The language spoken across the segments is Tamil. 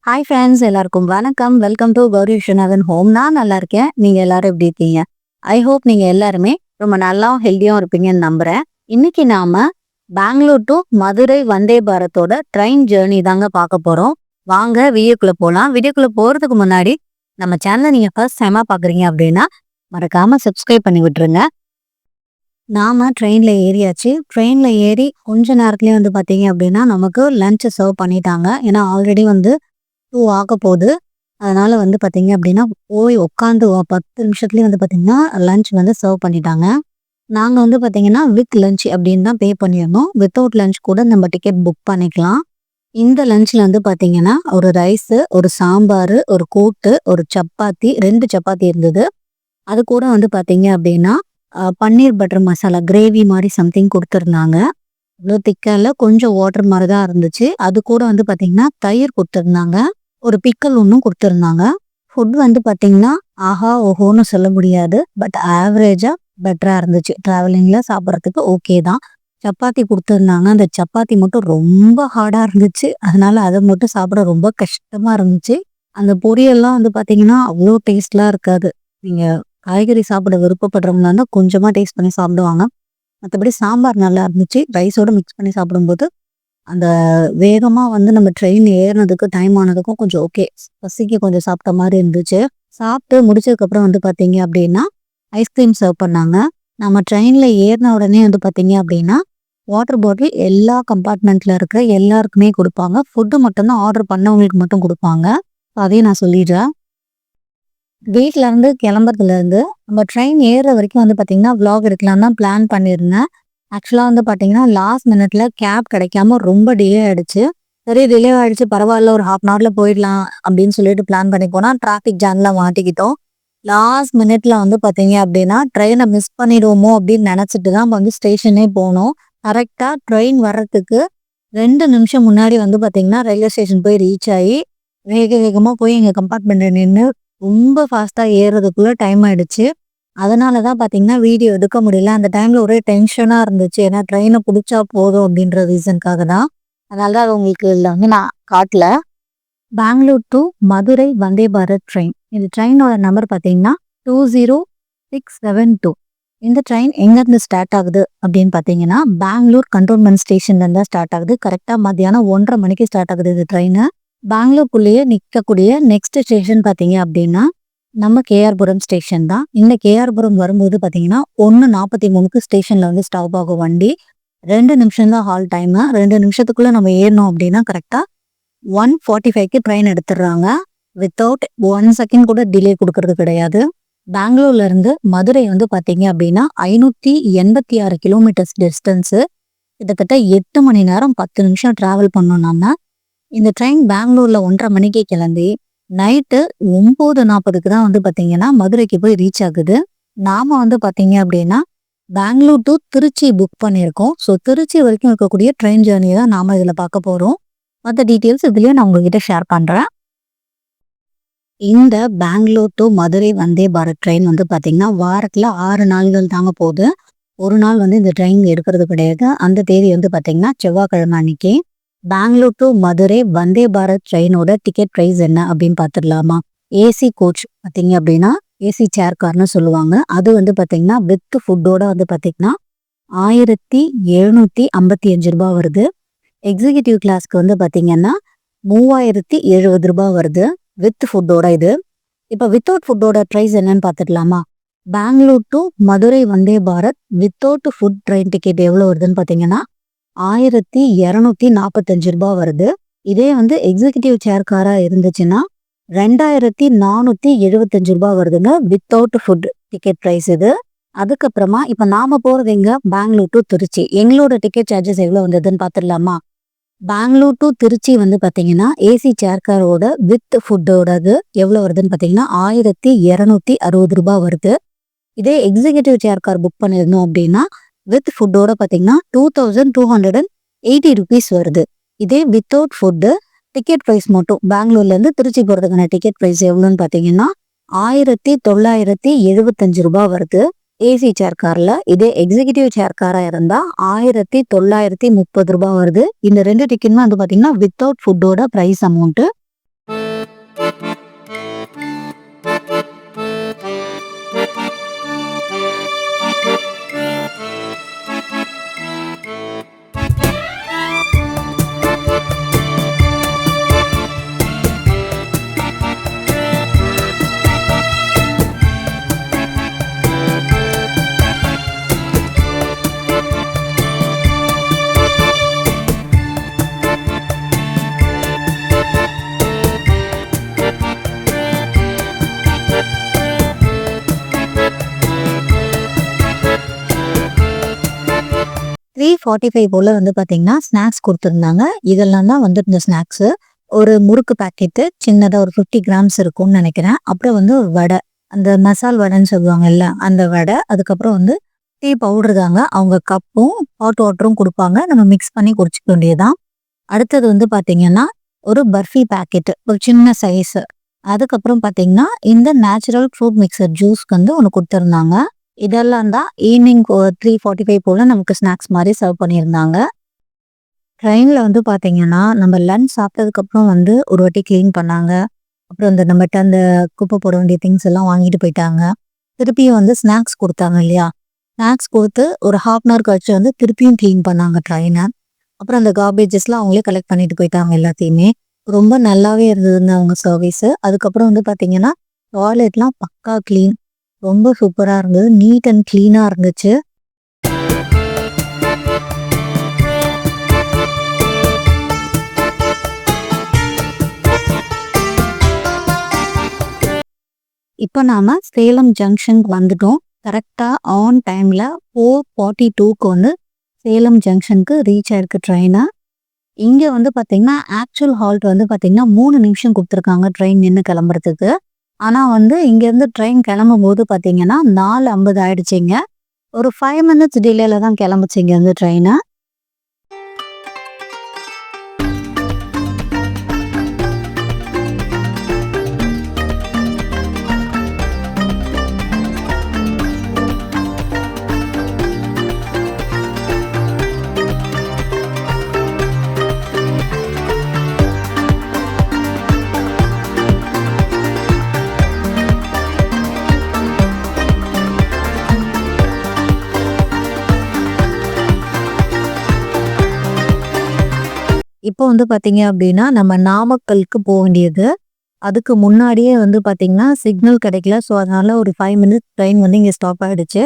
ஹாய் ஃப்ரெண்ட்ஸ், எல்லாருக்கும் வணக்கம். Welcome to Gowri Viswanathan home. நான் நல்லா இருக்கேன். நீங்க எல்லாரும் எப்படி இருக்கீங்க? ஐ ஹோப் நீங்க எல்லாருமே ரொம்ப நல்லா ஹெல்த்தியாகவும் இருப்பீங்கன்னு நம்புறேன். இன்னைக்கு நாம பெங்களூர் டு மதுரை வந்தே பாரத்தோட ட்ரெயின் ஜேர்னி தாங்க பார்க்க போறோம். வாங்க வீடியோக்குள்ள போகலாம். வீடியோக்குள்ள போறதுக்கு முன்னாடி நம்ம சேனலை நீங்க ஃபர்ஸ்ட் டைமா பாக்குறீங்க அப்படின்னா மறக்காம சப்ஸ்கிரைப் பண்ணி விட்டுருங்க. நாம ட்ரெயின்ல ஏறியாச்சு. ட்ரெயின்ல ஏறி கொஞ்ச நேரத்துலயே பாத்தீங்க அப்படின்னா நமக்கு லஞ்ச் சர்வ் பண்ணிட்டாங்க. ஏன்னா ஆல்ரெடி 2 ஆக போகுது. அதனால பார்த்தீங்க அப்படின்னா, போய் உட்காந்து 10 நிமிஷத்துலயே பார்த்தீங்கன்னா, லஞ்ச் சர்வ் பண்ணிட்டாங்க. நாங்க பார்த்தீங்கன்னா, வித் லஞ்ச் அப்படின்னு தான் பே பண்ணியிருந்தோம். வித்தவுட் லஞ்ச் கூட நம்ம டிக்கெட் புக் பண்ணிக்கலாம். இந்த லஞ்ச்ல பார்த்தீங்கன்னா, ஒரு ரைஸு, ஒரு சாம்பார், ஒரு கூட்டு, ஒரு சப்பாத்தி, 2 சப்பாத்தி இருந்தது. அது கூட பார்த்தீங்க அப்படின்னா, பன்னீர் பட்டர் மசாலா கிரேவி மாதிரி சம்திங் கொடுத்துருந்தாங்க. இவ்வளோ திக்கா இல்ல, கொஞ்சம் வாட்டர் மாதிரி தான் இருந்துச்சு. அது கூட பார்த்தீங்கன்னா, தயிர் கொடுத்துருந்தாங்க. ஒரு பிக்கல் ஒன்றும் கொடுத்துருந்தாங்க. ஃபுட் பார்த்தீங்கன்னா, ஆஹா ஓஹோன்னு சொல்ல முடியாது. பட் ஆவரேஜா பெட்டரா இருந்துச்சு. டிராவலிங்ல சாப்பிட்றதுக்கு ஓகே தான். சப்பாத்தி கொடுத்துருந்தாங்க. அந்த சப்பாத்தி மட்டும் ரொம்ப ஹார்டா இருந்துச்சு. அதனால அதை மட்டும் சாப்பிட ரொம்ப கஷ்டமா இருந்துச்சு. அந்த பொரியல்லாம் பார்த்தீங்கன்னா, அவ்வளோ டேஸ்ட்லாம் இருக்காது. நீங்க காய்கறி சாப்பிட விருப்பப்படுறவங்களா இருந்தால் கொஞ்சமா டேஸ்ட் பண்ணி சாப்பிடுவாங்க. மற்றபடி சாம்பார் நல்லா இருந்துச்சு. ரைஸோட மிக்ஸ் பண்ணி சாப்பிடும்போது அந்த வேகமா நம்ம ட்ரெயின் ஏறினதுக்கு டைம் ஆனதுக்கும் கொஞ்சம் ஓகே. பசிக்கு கொஞ்சம் சாப்பிட்ட மாதிரி இருந்துச்சு. சாப்பிட்டு முடிச்சதுக்கப்புறம் பார்த்தீங்க அப்படின்னா, ஐஸ்கிரீம் சர்வ் பண்ணாங்க. நம்ம ட்ரெயின்ல ஏறின உடனே பார்த்தீங்க அப்படின்னா, வாட்டர் பாட்டில் எல்லா கம்பார்ட்மெண்ட்ல இருக்கிற எல்லாருக்குமே கொடுப்பாங்க. ஃபுட்டு மட்டும்தான் ஆர்டர் பண்ணவங்களுக்கு மட்டும் கொடுப்பாங்க. அதையும் நான் சொல்லிடுறேன். வீட்ல இருந்து கிளம்புறதுல இருந்து நம்ம ட்ரெயின் ஏறுற வரைக்கும் பார்த்தீங்கன்னா, விளாக் எடுக்கலாம் தான் பிளான் பண்ணியிருந்தேன். ஆக்சுவலா பார்த்தீங்கன்னா, லாஸ்ட் மினிட்ல கேப் கிடைக்காம ரொம்ப டிலே ஆயிடுச்சு. சரி டிலே ஆயிடுச்சு பரவாயில்ல, ஒரு 1/2 அன் ஹவர்ல போயிடலாம் அப்படின்னு சொல்லிட்டு பிளான் பண்ணி போனா டிராஃபிக் ஜாம்ல மாட்டிக்கிட்டோம். லாஸ்ட் மினிட்ல பார்த்தீங்க அப்படின்னா, ட்ரெயினை மிஸ் பண்ணிடுவோமோ அப்படின்னு நினைச்சிட்டு தான் ஸ்டேஷனே போனோம். கரெக்டா ட்ரெயின் வர்றதுக்கு 2 நிமிஷம் முன்னாடி பார்த்தீங்கன்னா, ரயில்வே ஸ்டேஷன் போய் ரீச் ஆகி வேக வேகமா போய் எங்க கம்பார்ட்மெண்ட்ல நின்று ரொம்ப ஃபாஸ்டா ஏறுறதுக்குள்ள டைம் ஆயிடுச்சு. அதனால தான் பார்த்தீங்கன்னா, வீடியோ எடுக்க முடியல. அந்த டைம்ல ஒரே டென்ஷனா இருந்துச்சு. ஏன்னா ட்ரெயினை பிடிச்சா போதும் அப்படின்ற ரீசனுக்காக தான். அதனால தான் அது உங்களுக்கு இதுல நான் காட்டல. Bangalore to Madurai Vande Bharat train. இந்த ட்ரெயினோட நம்பர் பார்த்தீங்கன்னா 20672. இந்த ட்ரெயின் எங்கேருந்து ஸ்டார்ட் ஆகுது அப்படின்னு பார்த்தீங்கன்னா, பெங்களூர் கண்டோன்மெண்ட் ஸ்டேஷன்ல இருந்தா ஸ்டார்ட் ஆகுது. கரெக்டா மத்தியானம் 1:30 மணிக்கு ஸ்டார்ட் ஆகுது இந்த ட்ரெயின். பெங்களூருக்குள்ளேயே நிற்கக்கூடிய நெக்ஸ்ட் ஸ்டேஷன் பார்த்தீங்க அப்படின்னா, நம்ம கேஆர்புரம் ஸ்டேஷன் தான். இந்த கேஆர்புரம் வரும்போது பார்த்தீங்கன்னா, 1:43க்கு ஸ்டேஷன்ல ஸ்டாப் ஆகும் வண்டி. 2 நிமிஷம் தான் ஹால் டைம். 2 நிமிஷத்துக்குள்ள நம்ம ஏறணும் அப்படின்னா கரெக்டா 1:45க்கு ட்ரெயின் எடுத்துடுறாங்க. வித்தவுட் 1 செகண்ட் கூட டிலே கொடுக்கறது கிடையாது. பெங்களூர்ல இருந்து மதுரை பார்த்தீங்க அப்படின்னா 586 கிலோமீட்டர்ஸ் டிஸ்டன்ஸு. கிட்டத்தட்ட 8 மணி நேரம் 10 நிமிஷம் டிராவல் பண்ணோம் நாம. இந்த ட்ரெயின் பெங்களூர்ல 1:30 மணிக்கு கிளம்பி நைட்டு 9:40க்கு தான் பார்த்தீங்கன்னா மதுரைக்கு போய் ரீச் ஆகுது. நாம பார்த்தீங்க அப்படின்னா, பெங்களூர் டு திருச்சி புக் பண்ணியிருக்கோம். ஸோ திருச்சி வரைக்கும் இருக்கக்கூடிய ட்ரெயின் ஜேர்னியை தான் நாம இதில் பார்க்க போறோம். மற்ற டீட்டெயில்ஸ் இதுலயும் நான் உங்ககிட்ட ஷேர் பண்றேன். இந்த பெங்களூர் டு மதுரை வந்தே பாரத் ட்ரெயின் பார்த்தீங்கன்னா, வாரத்துல 6 நாள்கள் தாங்க போகுது. ஒரு நாள் இந்த ட்ரெயின் எடுக்கிறது கிடையாது. அந்த தேதி பார்த்தீங்கன்னா செவ்வாய்க்கிழமை அன்னைக்கு. பெங்களூர் டு மதுரை வந்தே பாரத் ட்ரெயினோட டிக்கெட் ப்ரைஸ் என்ன அப்படின்னு பார்த்துடலாமா? ஏசி கோச் பார்த்தீங்க அப்படின்னா, ஏசி சேர் கார்னு சொல்லுவாங்க. அது பார்த்தீங்கன்னா வித் ஃபுட்டோட பார்த்தீங்கன்னா 1755 ரூபாய் வருது. எக்ஸிக்யூட்டிவ் கிளாஸ்க்கு பார்த்தீங்கன்னா 3070 ரூபாய் வருது வித் ஃபுட்டோட. இது இப்போ வித்தவுட் ஃபுட்டோட ப்ரைஸ் என்னன்னு பார்த்துடலாமா? Bangalore to Madurai Vande Bharat without food train ticket எவ்வளோ வருதுன்னு பார்த்தீங்கன்னா 1245 ரூபாய் வருது. இதே எக்ஸிக்யூட்டிவ் சேர் காரா இருந்துச்சுன்னா 2475 ரூபாய் வருதுங்க வித்தவுட் ஃபுட் டிக்கெட் ப்ரைஸ் இது. அதுக்கப்புறமா இப்ப நாம போறது எங்க? பெங்களூர் டு திருச்சி. எங்களோட டிக்கெட் சார்ஜஸ் எவ்வளவு வந்ததுன்னு பாத்துடலாமா? பெங்களூர் டு திருச்சி பாத்தீங்கன்னா ஏசி சேர் காரோட வித் ஃபுட்டோடது எவ்வளவு வருதுன்னு பாத்தீங்கன்னா 1260 ரூபாய் வருது. இதே எக்ஸிக்யூட்டிவ் சேர் கார் புக் பண்ணிருந்தோம் அப்படின்னா வித் ஃபுட்டோட பார்த்தீங்கன்னா 2280 ருபீஸ் வருது. இதே வித்தவுட் ஃபுட்டு டிக்கெட் ப்ரைஸ் மட்டும் பெங்களூர்லேருந்து திருச்சி போகிறதுக்கான டிக்கெட் ப்ரைஸ் எவ்வளோன்னு பார்த்தீங்கன்னா 1975 ரூபாய் வருது ஏசி சேர் காரில். இதே எக்ஸிக்யூட்டிவ் சேர் காராக இருந்தால் 1930 ரூபாய் வருது. இந்த 2 டிக்கெட்டுமே பார்த்தீங்கன்னா வித்தவுட் ஃபுட்டோட ப்ரைஸ் அமௌண்ட்டு. 3:45 போல வந்து பார்த்தீங்கன்னா, ஸ்நாக்ஸ் குடுத்துருந்தாங்க. இதெல்லாம் தான் வந்து இந்த ஸ்நாக்ஸு. ஒரு முறுக்கு பாக்கெட்டு சின்னதா ஒரு 50 கிராம்ஸ் இருக்கும்னு நெனைக்கிறேன். அப்புறம் வந்து ஒரு வடை. அந்த மசால் வடைன்னு சொல்லுவாங்கல்ல, அந்த வடை. அதுக்கப்புறம் வந்து டீ பவுடர் தாங்க. அவங்க கப்பும், ஹாட் வாட்டரும் குடுப்பாங்க. நம்ம மிக்ஸ் பண்ணி குடிச்சுக்க வேண்டியது தான். அடுத்தது வந்து பார்த்தீங்கன்னா, ஒரு பர்ஃபி பாக்கெட்டு. ஒரு சின்ன சைஸு. அதுக்கப்புறம் பார்த்தீங்கன்னா, இந்த நேச்சுரல் ஃப்ரூட் மிக்சர் ஜூஸ்க்கு வந்து ஒண்ணு குடுத்துருந்தாங்க. இதெல்லாம் தான் ஈவினிங் 3:45 போல நமக்கு ஸ்நாக்ஸ் மாரி சர்வ் பண்ணியிருந்தாங்க. ட்ரெயின்ல வந்து பார்த்தீங்கன்னா, நம்ம லஞ்ச் சாப்பிட்டதுக்கப்புறம் வந்து ஒரு வாட்டி கிளீன் பண்ணாங்க. அப்புறம் நம்மட்ட அந்த குப்பை போட வேண்டிய திங்ஸ் எல்லாம் வாங்கிட்டு போயிட்டாங்க. திருப்பியும் வந்து ஸ்நாக்ஸ் குடுத்தாங்க இல்லையா? ஸ்நாக்ஸ் குடுத்து ஒரு 1/2 அன் ஹவர் கழிச்சு வந்து திருப்பியும் கிளீன் பண்ணாங்க ட்ரெயின. அப்புறம் அந்த கார்பேஜஸ்லாம் அவங்களே கலெக்ட் பண்ணிட்டு போயிட்டாங்க எல்லாத்தையுமே. ரொம்ப நல்லாவே இருந்ததுங்க அவங்க சர்வீஸு. அதுக்கப்புறம் வந்து பார்த்தீங்கன்னா, டாய்லெட்லாம் பக்கா கிளீன். ரொம்ப சூப்பரா இருந்தது. நீட் அண்ட் கிளீனா இருந்துச்சு. இப்ப நாம சேலம் ஜங்ஷனுக்கு வந்துட்டோம். கரெக்ட்டா ஆன் டைம்ல 4:42க்கு வந்து சேலம் ஜங்ஷனுக்கு ரீச் ஆயிருக்கு ட்ரெயினு. இங்க வந்து பார்த்தீங்கன்னா, ஆக்சுவல் ஹால்ட் வந்து பார்த்தீங்கன்னா, 3 நிமிஷம் குடுத்துருக்காங்க ட்ரெயின் நின்னு கிளம்புறதுக்கு. ஆனா வந்து இங்கேருந்து ட்ரெயின் கிளம்பும்போது பார்த்தீங்கன்னா, 4:50 ஆயிடுச்சுங்க. ஒரு 5 மினிட்ஸ் டிலேல தான் கிளம்புச்சு இங்கேருந்து ட்ரெயினு. இப்போ வந்து பார்த்தீங்க அப்படின்னா, நம்ம நாமக்கலுக்கு போ வேண்டியது. அதுக்கு முன்னாடியே வந்து பார்த்தீங்கன்னா, சிக்னல் கிடைக்கல. ஸோ, அதனால ஒரு 5 மினிட்ஸ் ட்ரெயின் வந்து இங்க ஸ்டாப் ஆயிடுச்சு.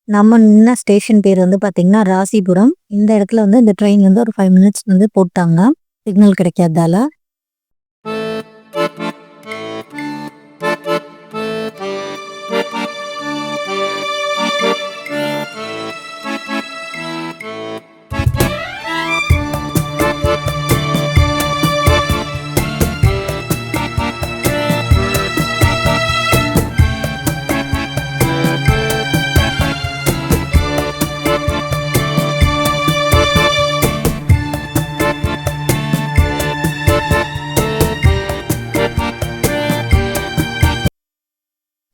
நம்ம நின்ன ஸ்டேஷன் பேர் வந்து பார்த்தீங்கன்னா, ராசிபுரம். இந்த இடத்துல வந்து இந்த ட்ரெயின் வந்து ஒரு 5 மினிட்ஸ் வந்து போட்டாங்க. சிக்னல் கிடைக்காததால.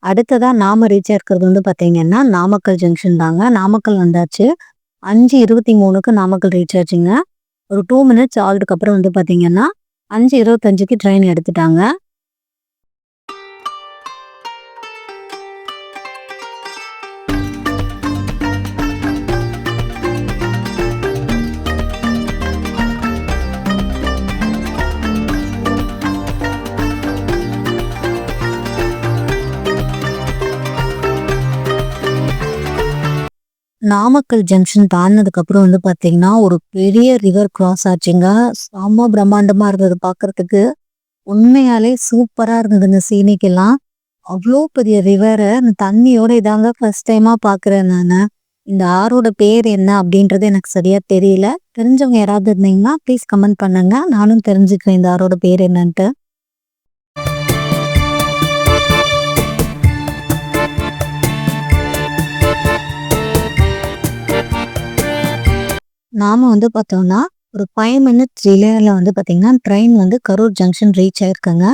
அடுத்ததா நாம ரீச் ஆயிருக்கிறது வந்து பார்த்தீங்கன்னா, நாமக்கல் ஜங்ஷன் தாங்க. நாமக்கல் வந்தாச்சு. 5:23க்கு நாமக்கல் ரீச் ஆச்சுங்க. ஒரு 2 மினிட்ஸ் ஆல்டுக்கு அப்புறம் வந்து பார்த்தீங்கன்னா, 5:25க்கு ட்ரெயின் எடுத்துட்டாங்க. நாமக்கல் ஜங்ஷன் தாண்டுனதுக்கு அப்புறம் வந்து பார்த்தீங்கன்னா, ஒரு பெரிய ரிவர் கிராஸ் ஆச்சுங்க. செம்ம பிரம்மாண்டமா இருந்தது பார்க்கறதுக்கு. உண்மையாலே சூப்பரா இருந்ததுங்க சீனிக்கெல்லாம். அவ்ளோ பெரிய ரிவர அந்த தண்ணியோட இதாங்க ஃபர்ஸ்ட் டைமா பார்க்குறேன் நானு. இந்த ஆறோட பேர் என்ன அப்படின்றது எனக்கு சரியா தெரியல. தெரிஞ்சவங்க யாராவது இருந்தீங்கன்னா ப்ளீஸ் கமெண்ட் பண்ணுங்க. நானும் தெரிஞ்சுக்கிறேன் இந்த ஆறோட பேர் என்னன்ட்டு. நாம வந்து பார்த்தோம்னா, ஒரு 5 மினிட்ஸ் டிலேல வந்து பார்த்தீங்கன்னா, ட்ரெயின் வந்து கரூர் ஜங்ஷன் ரீச் ஆயிருக்குங்க.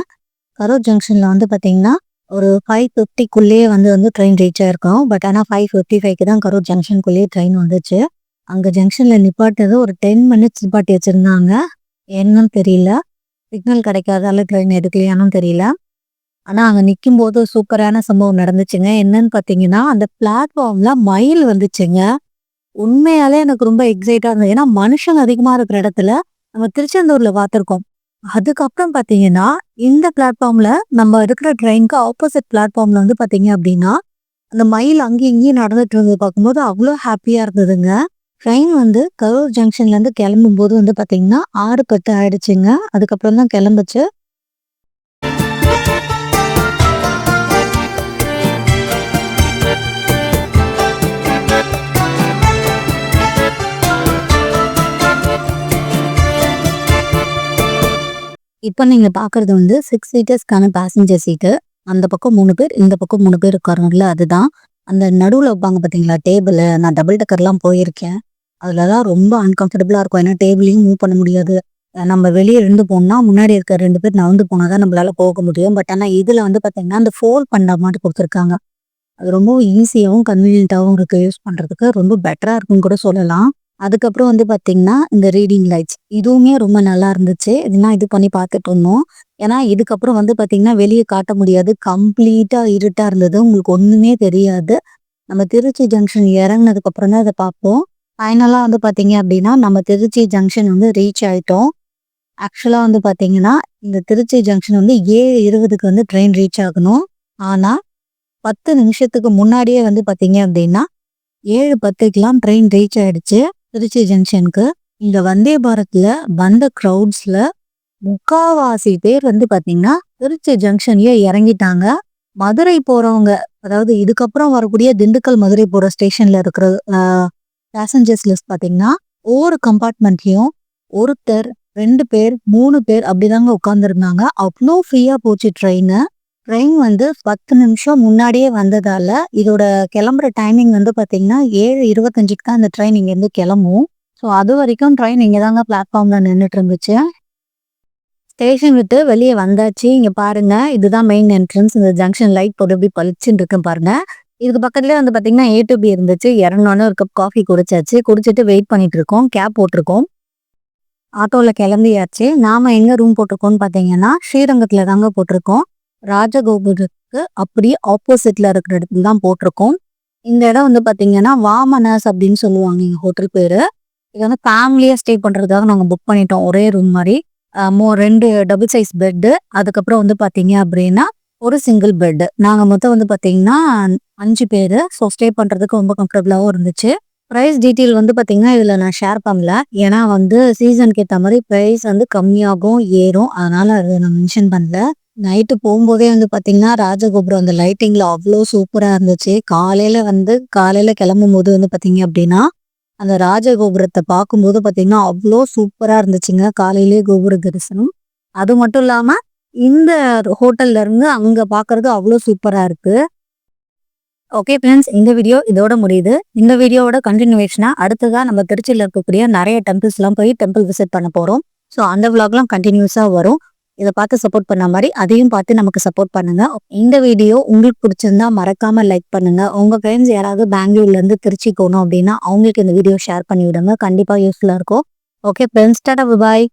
கரூர் ஜங்ஷன்ல வந்து பார்த்தீங்கன்னா, ஒரு 5:50க்குள்ளேயே வந்து ட்ரெயின் ரீச் ஆயிருக்கும். பட் ஆனா 5:55க்கு தான் கரூர் ஜங்ஷனுக்குள்ளேயே ட்ரெயின் வந்துச்சு. அங்க ஜங்ஷன்ல நிப்பாட்டுனது ஒரு 10 மினிட்ஸ் நிப்பாட்டி வச்சிருந்தாங்க. என்னன்னு தெரியல. சிக்னல் கிடைக்காதால ட்ரெயின் எடுக்கலையானும் தெரியல. ஆனா அங்க நிக்கும்போது சூப்பரான சம்பவம் நடந்துச்சுங்க. என்னன்னு பார்த்தீங்கன்னா, அந்த பிளாட்ஃபார்ம்ல மயில் வந்துச்சுங்க. உண்மையாலே எனக்கு ரொம்ப எக்ஸைட்டா இருந்தது. ஏன்னா மனுஷங்க அதிகமா இருக்கிற இடத்துல நம்ம திருச்செந்தூர்ல பார்த்துருக்கோம். அதுக்கப்புறம் பார்த்தீங்கன்னா, இந்த பிளாட்ஃபார்ம்ல நம்ம இருக்கிற ட்ரெயினுக்கு ஆப்போசிட் பிளாட்ஃபார்ம்ல வந்து பார்த்தீங்க அப்படின்னா, அந்த மயில் அங்கேயும் இங்கேயும் நடந்துட்டு இருந்தது பார்க்கும்போது அவ்வளோ ஹாப்பியா இருந்ததுங்க. ட்ரெயின் வந்து கரூர் ஜங்ஷன்லேருந்து கிளம்பும்போது வந்து பார்த்தீங்கன்னா 6:10 ஆயிடுச்சுங்க. அதுக்கப்புறம் தான் கிளம்புச்சு. இப்ப நீங்க பார்க்குறது வந்து 6 சீட்டர்ஸ்க்கான பேசஞ்சர் சீட்டு. அந்த பக்கம் 3 பேர், இந்த பக்கம் 3 பேர் உட்காரணும்ல அதுதான். அந்த நடுவுல வைப்பாங்க பார்த்தீங்களா டேபிளு. நான் டபுள் டெக்கர்லாம் போயிருக்கேன். அதுலலாம் ரொம்ப அன்கம்ஃபர்டபுளா இருக்கும். ஏன்னா டேபிளையும் மூவ் பண்ண முடியாது. நம்ம வெளிய இருந்து போனோம்னா, முன்னாடி இருக்க 2 பேர் நகர்ந்து போனா தான் நம்மளால போக முடியும். பட் ஆனா இதுல வந்து பார்த்தீங்கன்னா, அந்த ஃபோல்ட் பண்ண மாரி குடுத்துருக்காங்க. அது ரொம்பவும் ஈஸியாவும், கன்வீனியன்ட்டாவும் இருக்கு யூஸ் பண்றதுக்கு. ரொம்ப பெட்டரா இருக்குன்னு கூட சொல்லலாம். அதுக்கப்புறம் வந்து பார்த்தீங்கன்னா, இந்த ரீடிங் லைட்ஸ் இதுவுமே ரொம்ப நல்லா இருந்துச்சு. இதெல்லாம் இது பண்ணி பார்த்துட்டு இருந்தோம். ஏன்னா, இதுக்கப்புறம் வந்து பார்த்தீங்கன்னா, வெளிய காட்ட முடியாது. கம்ப்ளீட்டா இருட்டா இருந்தது. உங்களுக்கு ஒண்ணுமே தெரியாது. நம்ம திருச்சி ஜங்ஷன் இறங்குனதுக்கு அப்புறம் தான் அத பார்ப்போம். ஃபைனலா வந்து பார்த்தீங்க அப்படின்னா, நம்ம திருச்சி ஜங்ஷன் வந்து ரீச் ஆயிட்டோம். ஆக்சுவலா வந்து பார்த்தீங்கன்னா, இந்த திருச்சி ஜங்ஷன் வந்து 7:20க்கு வந்து ட்ரெயின் ரீச் ஆகணும். ஆனா, 10 நிமிஷத்துக்கு முன்னாடியே வந்து பார்த்தீங்க அப்படின்னா, 7:10க்குலாம் ட்ரெயின் ரீச் ஆயிடுச்சு திருச்சி ஜங்ஷனுக்கு. இந்த வந்தே பாரத்ல வந்த கிரவுட்ஸ்ல முக்காவாசி பேர் வந்து பார்த்தீங்கன்னா, திருச்சி ஜங்ஷன்லயே இறங்கிட்டாங்க. மதுரை போறவங்க, அதாவது இதுக்கப்புறம் வரக்கூடிய திண்டுக்கல், மதுரை போற ஸ்டேஷன்ல இருக்கிற பேசஞ்சர்ஸ் லிஸ்ட் பார்த்தீங்கன்னா, ஒவ்வொரு கம்பார்ட்மெண்ட்லயும் ஒருத்தர், 2 பேர், 3 பேர் அப்படிதாங்க உட்கார்ந்துருந்தாங்க. அவ்ளோ ஃப்ரீயா போச்சு ட்ரெயினு. ட்ரெயின் வந்து 10 நிமிஷம் முன்னாடியே வந்ததால, இதோட கிளம்புற டைமிங் வந்து பார்த்தீங்கன்னா, 7:25க்கு தான் இந்த ட்ரெயின் இங்கேருந்து கிளம்பும். ஸோ அதுவரைக்கும் ட்ரெயின் இங்க தாங்க பிளாட்ஃபார்ம்ல நின்னுட்டு இருந்துச்சு. ஸ்டேஷன் விட்டு வெளிய வந்தாச்சு. இங்க பாருங்க, இதுதான் மெயின் என்ட்ரன்ஸ். இந்த ஜங்ஷன் லைட் போட்டு எப்படி பளிச்சுன்னு இருக்கு பாருங்க. இதுக்கு பக்கத்துலயே வந்து பார்த்தீங்கன்னா, ஏ டூ பி இருந்துச்சு. இறங்குனோனே ஒரு கப் காஃபி குடிச்சாச்சு. குடிச்சிட்டு வெயிட் பண்ணிட்டு இருக்கோம். கேப் போட்டிருக்கோம். ஆட்டோல கிளம்பியாச்சு. நாம எங்க ரூம் போட்டிருக்கோம்னு பார்த்தீங்கன்னா, ஸ்ரீரங்கத்துல தாங்க போட்டிருக்கோம். ராஜகோபுரத்துக்கு அப்படியே ஆப்போசிட்ல இருக்கிற இடத்துல தான் போட்டிருக்கோம். இந்த இடம் வந்து பார்த்தீங்கன்னா, வாமனஸ் அப்படின்னு சொல்லுவாங்க எங்க ஹோட்டல் பேரு. இது வந்து ஃபேமிலியா ஸ்டே பண்றதுக்காக நாங்க புக் பண்ணிட்டோம். ஒரே ரூம் மாரி. 2 டபுள் சைஸ் பெட்டு. அதுக்கப்புறம் வந்து பார்த்தீங்க அப்படின்னா, ஒரு சிங்கிள் பெட். நாங்க மொத்தம் வந்து பார்த்தீங்கன்னா 5 பேரு. ஸோ ஸ்டே பண்றதுக்கு ரொம்ப கம்ஃபர்டபுளாவும் இருந்துச்சு. பிரைஸ் டீட்டெயில் வந்து பார்த்தீங்கன்னா, இதுல நான் ஷேர் பண்ணல. ஏன்னா வந்து சீசனுக்கு ஏத்த மாரி பிரைஸ் வந்து கம்மியாகும், ஏறும். அதனால அத நான் மென்ஷன் பண்ணல. நைட்டு போம்போதே வந்து பார்த்தீங்கன்னா, ராஜகோபுரம் அந்த லைட்டிங்ல அவ்ளோ சூப்பரா இருந்துச்சு. காலையில கிளம்பும்போது வந்து பார்த்தீங்க அப்படின்னா, அந்த ராஜகோபுரத்த பார்க்கும்போது பார்த்தீங்கன்னா, அவ்ளோ சூப்பரா இருந்துச்சுங்க. காலையிலேயே கோபுர தரிசனம். அது மட்டும் இல்லாம, இந்த ஹோட்டல்ல இருந்து அங்க பார்க்கறது அவ்ளோ சூப்பரா இருக்கு. ஓகே ஃப்ரெண்ட்ஸ், இந்த வீடியோ இதோட முடியுது. இந்த வீடியோவோட கன்டினியூவேஷனா அடுத்ததா நம்ம திருச்சியில இருக்கக்கூடிய நிறைய டெம்பிள்ஸ்லாம் போய் டெம்பிள் விசிட் பண்ண போறோம். ஸோ அந்த விளாக்லாம் கண்டினியூஸா வரும். இதை பார்த்து சப்போர்ட் பண்ண மாதிரி அதையும் பார்த்து நமக்கு சப்போர்ட் பண்ணுங்க. இந்த வீடியோ உங்களுக்கு பிடிச்சிருந்தா மறக்காம லைக் பண்ணுங்க. உங்க ஃப்ரெண்ட்ஸ் யாராவது பெங்களூர்ல இருந்து திருச்சி போகணும் அப்படின்னா அவங்களுக்கு இந்த வீடியோ ஷேர் பண்ணி விடுங்க. கண்டிப்பா யூஸ்ஃபுல்லா இருக்கும். ஓகே ஃப்ரெண்ட்ஸ், டாடா பாய்.